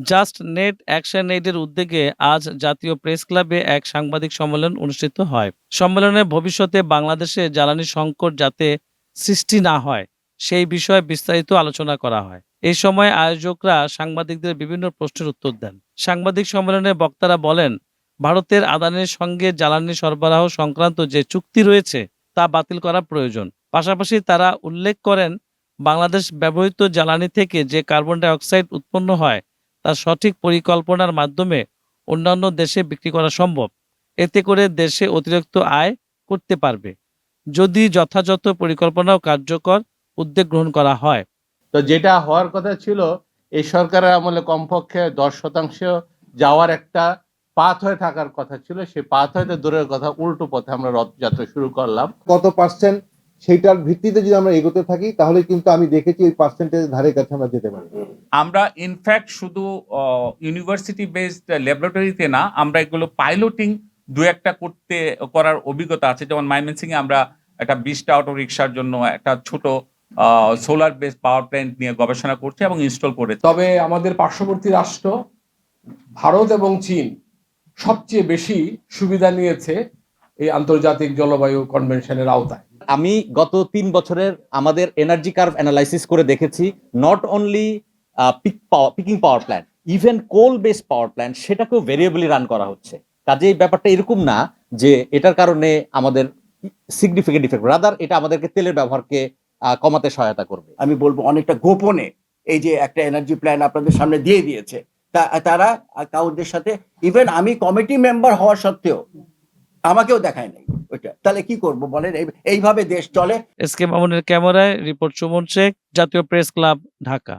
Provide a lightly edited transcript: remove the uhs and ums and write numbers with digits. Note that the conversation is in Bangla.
জাস্ট নেট অ্যাকশন এইডের উদ্যোগে আজ জাতীয় প্রেস ক্লাবে এক সাংবাদিক সম্মেলন অনুষ্ঠিত হয়। সম্মেলনে ভবিষ্যতে বাংলাদেশে জ্বালানি সংকট যাতে সৃষ্টি না হয় সেই বিষয়ে বিস্তারিত আলোচনা করা হয়। এই সময় আয়োজকরা সাংবাদিকদের বিভিন্ন প্রশ্নের উত্তর দেন। সাংবাদিক সম্মেলনে বক্তারা বলেন, ভারতের আদানির সঙ্গে জ্বালানি সরবরাহ সংক্রান্ত যে চুক্তি রয়েছে তা বাতিল করা প্রয়োজন। পাশাপাশি তারা উল্লেখ করেন, বাংলাদেশ ব্যবহৃত জ্বালানি থেকে যে কার্বন ডাই অক্সাইড উৎপন্ন হয় তার সঠিক পরিকল্পনার মাধ্যমে অন্যান্য দেশে বিক্রি করা সম্ভব। এতে করে দেশে অতিরিক্ত আয় করতে পারবে, যদি যথাযথ পরিকল্পনা ও কার্যকর উদ্যোগ গ্রহণ করা হয়। তো যেটা হওয়ার কথা ছিল, এই সরকারের আমলে কমপক্ষে 10% যাওয়ার একটা পাথ হয়ে থাকার কথা ছিল, সেই পাথ হয়তো দূরের কথা, উল্টো পথে আমরা রথযাত্রা শুরু করলাম। কত পার্সেন্ট সেইটার ভিত্তিতে যদি আমরা এগোতে থাকি তাহলে কিন্তু আমি দেখেছি ওই পার্সেন্টেজ ধারে কাছে আমরা যেতে পারি। আমরা ইনফ্যাক্ট শুধু ইউনিভার্সিটি বেসড ল্যাবরেটরিতে না, আমরা এগুলো পাইলটিং দু একটা করার অভিজ্ঞতা আছে। যেমন ময়মনসিংহে আমরা একটা 20টা অটো রিক্সার জন্য একটা ছোট সোলার বেসড পাওয়ার প্ল্যান্ট নিয়ে গবেষণা করছি এবং ইনস্টল করেছি। তবে আমাদের পার্শ্ববর্তী রাষ্ট্র ভারত এবং চীন সবচেয়ে বেশি সুবিধা নিয়েছে এই আন্তর্জাতিক জলবায়ু কনভেনশনের আওতায়। আমি গত 3 বছরের আমাদের এনার্জি কার্ভ অ্যানালাইসিস করে দেখেছি, not only peaking power plant, even coal based power plant সেটাকেও ভেরিয়েবলি রান করা হচ্ছে। কাজেই ব্যাপারটা এরকম না যে এটার কারণে আমাদের সিগনিফিকেন্ট ইফেক্ট, রাদার এটা আমাদেরকে তেলের ব্যবহারকে কমাতে সহায়তা করবে। আমি বলবো অনেকটা গোপনে এই যে একটা এনার্জি প্ল্যান আপনাদের সামনে দিয়ে দিয়েছে, তারা কাউদের সাথে, ইভেন আমি কমিটি মেম্বার হওয়া সত্ত্বেও আমাকেও দেখায় নাই ওইটা। তাহলে কি করব বলেন? এইভাবে দেশ চলে? এস কে মামুনের ক্যামেরায় রিপোর্ট সুমন শেখ, জাতীয় প্রেস ক্লাব, ঢাকা।